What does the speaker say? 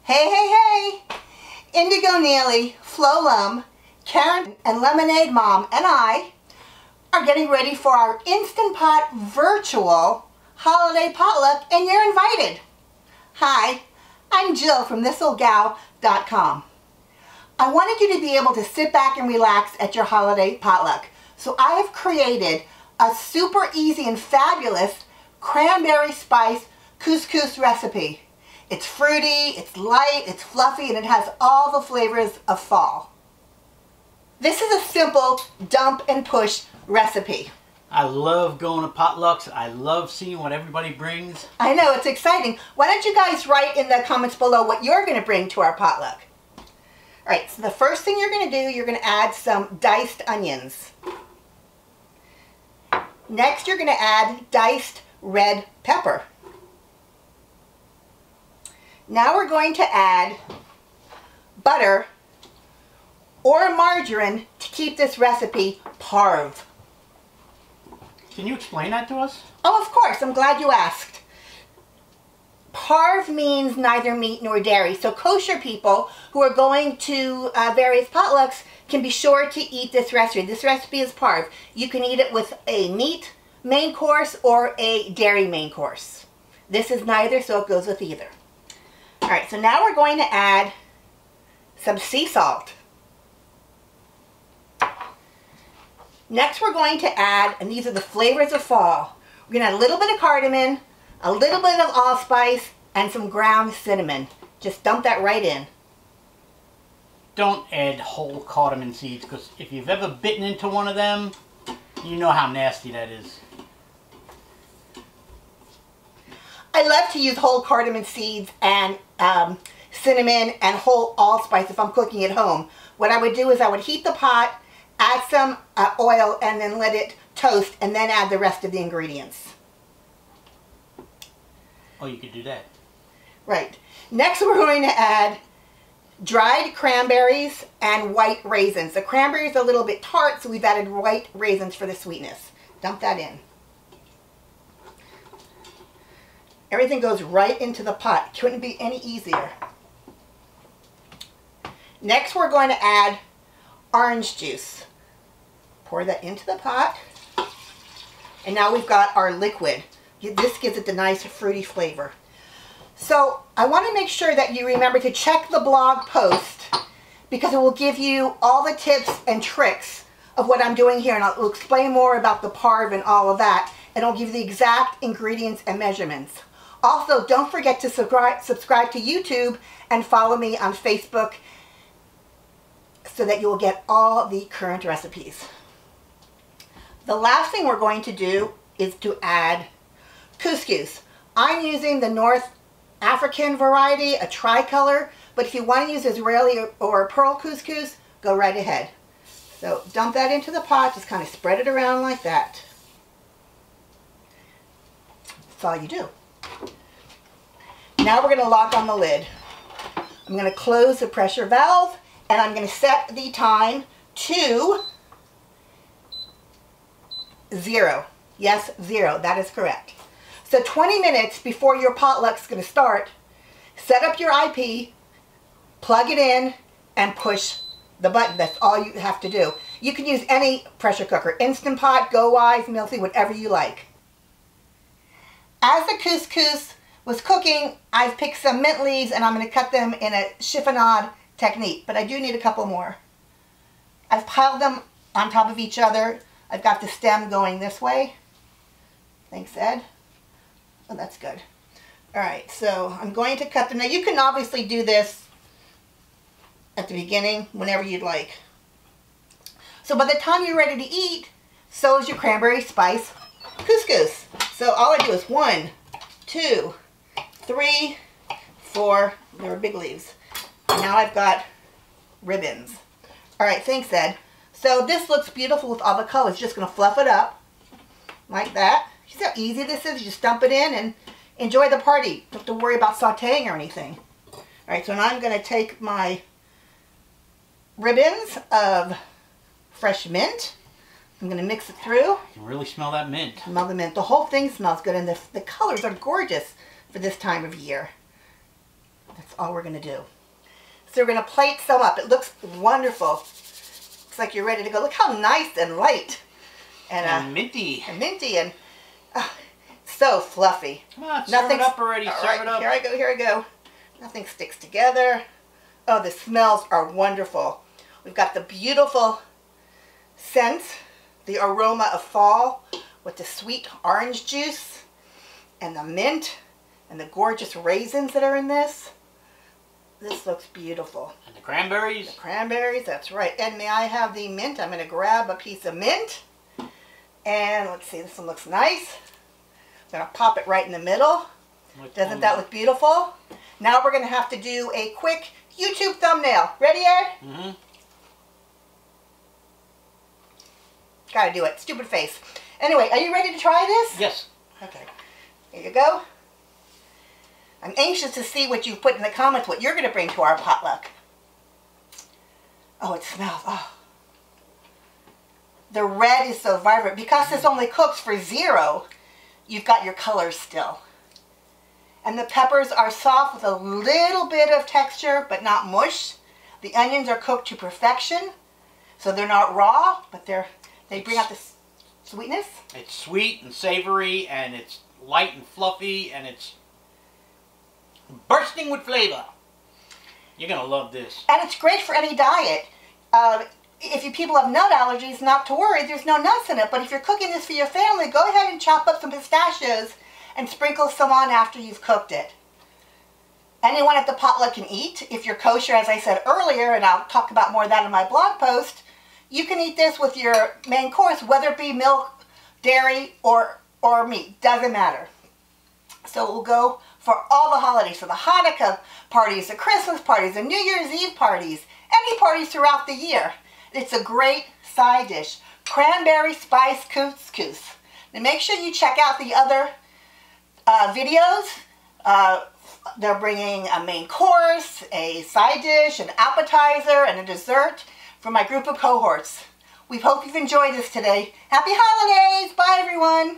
Hey, hey, hey! Indigo Neely, Flo Lum, Karen, and Lemonade Mom and I are getting ready for our Instant Pot virtual holiday potluck, and you're invited. Hi, I'm Jill from thisoldgal.com. I wanted you to be able to sit back and relax at your holiday potluck, so I have created a super easy and fabulous cranberry spice couscous recipe. It's fruity, it's light, it's fluffy, and it has all the flavors of fall. This is a simple dump and push recipe. I love going to potlucks. I love seeing what everybody brings. I know, it's exciting. Why don't you guys write in the comments below what you're going to bring to our potluck. Alright, so the first thing you're going to do, you're going to add some diced onions. Next, you're going to add diced red pepper. Now we're going to add butter or margarine to keep this recipe parve. Can you explain that to us? Oh, of course. I'm glad you asked. Parve means neither meat nor dairy. So kosher people who are going to various potlucks can be sure to eat this recipe. This recipe is parve. You can eat it with a meat main course or a dairy main course. This is neither, so it goes with either. Alright, so now we're going to add some sea salt. Next we're going to add, and these are the flavors of fall, we're going to add a little bit of cardamom, a little bit of allspice, and some ground cinnamon. Just dump that right in. Don't add whole cardamom seeds, because if you've ever bitten into one of them, you know how nasty that is. I love to use whole cardamom seeds and cinnamon and whole allspice if I'm cooking at home. What I would do is I would heat the pot, add some oil, and then let it toast, and then add the rest of the ingredients. Oh, you could do that. Right. Next we're going to add dried cranberries and white raisins. The cranberries are a little bit tart, so we've added white raisins for the sweetness. Dump that in. Everything goes right into the pot. Couldn't be any easier. Next we're going to add orange juice. Pour that into the pot. And now we've got our liquid. This gives it the nice fruity flavor. So I want to make sure that you remember to check the blog post, because it will give you all the tips and tricks of what I'm doing here, and I'll explain more about the parve and all of that, and it'll give you the exact ingredients and measurements. Also, don't forget to subscribe to YouTube and follow me on Facebook so that you will get all the current recipes. The last thing we're going to do is to add couscous. I'm using the North African variety, a tricolor, but if you want to use Israeli or pearl couscous, go right ahead. So dump that into the pot, just kind of spread it around like that. That's all you do. Now we're going to lock on the lid. I'm going to close the pressure valve, and I'm going to set the time to 0. Yes, 0. That is correct. So 20 minutes before your potluck's going to start, set up your IP, plug it in, and push the button. That's all you have to do. You can use any pressure cooker, Instant Pot, Go Wise, Milty, whatever you like. As the couscous was cooking, I've picked some mint leaves, and I'm going to cut them in a chiffonade technique, but I do need a couple more. I've piled them on top of each other. I've got the stem going this way. Thanks, Ed. Oh, that's good. Alright, so I'm going to cut them. Now, you can obviously do this at the beginning, whenever you'd like. So by the time you're ready to eat, so is your cranberry spice couscous. So all I do is 1, 2, 3, 4. There were big leaves. Now I've got ribbons. Alright, thanks, Ed. So this looks beautiful with all the colors. Just going to fluff it up like that. See how easy this is? You just dump it in and enjoy the party. Don't have to worry about sauteing or anything. Alright, so now I'm going to take my ribbons of fresh mint. I'm going to mix it through. You can really smell that mint. Smell the mint. The whole thing smells good, and the colors are gorgeous for this time of year. That's all we're going to do. So we're going to plate some up. It looks wonderful. Looks like you're ready to go. Look how nice and light. And minty. And minty and so fluffy. Come on, serve it up already. Serve it up. Here I go, here I go. Nothing sticks together. Oh, the smells are wonderful. We've got the beautiful scent, the aroma of fall with the sweet orange juice and the mint and the gorgeous raisins that are in this. This looks beautiful. And the cranberries. The cranberries, that's right. And may I have the mint? I'm going to grab a piece of mint. And let's see, this one looks nice. I'm going to pop it right in the middle. Doesn't that look beautiful? Now we're going to have to do a quick YouTube thumbnail. Ready, Ed? Mm-hmm. Gotta do it. Stupid face. Anyway, are you ready to try this? Yes. Okay. Here you go. I'm anxious to see what you've put in the comments, what you're going to bring to our potluck. Oh, it smells. Oh. The red is so vibrant. Because this only cooks for 0, you've got your colors still. And the peppers are soft with a little bit of texture, but not mush. The onions are cooked to perfection. So they're not raw, but they bring out the sweetness. It's sweet and savory, and it's light and fluffy, and it's bursting with flavor. You're going to love this. And it's great for any diet. If you people have nut allergies, not to worry, there's no nuts in it. But if you're cooking this for your family, go ahead and chop up some pistachios and sprinkle some on after you've cooked it. Anyone at the potluck can eat. If you're kosher, as I said earlier, and I'll talk about more of that in my blog post, you can eat this with your main course, whether it be milk, dairy, or meat. Doesn't matter. So it will go for all the holidays, for the Hanukkah parties, the Christmas parties, the New Year's Eve parties, any parties throughout the year. It's a great side dish. Cranberry Spice Couscous. Now make sure you check out the other videos. They're bringing a main course, a side dish, an appetizer, and a dessert for my group of cohorts. We hope you've enjoyed this today. Happy holidays! Bye, everyone!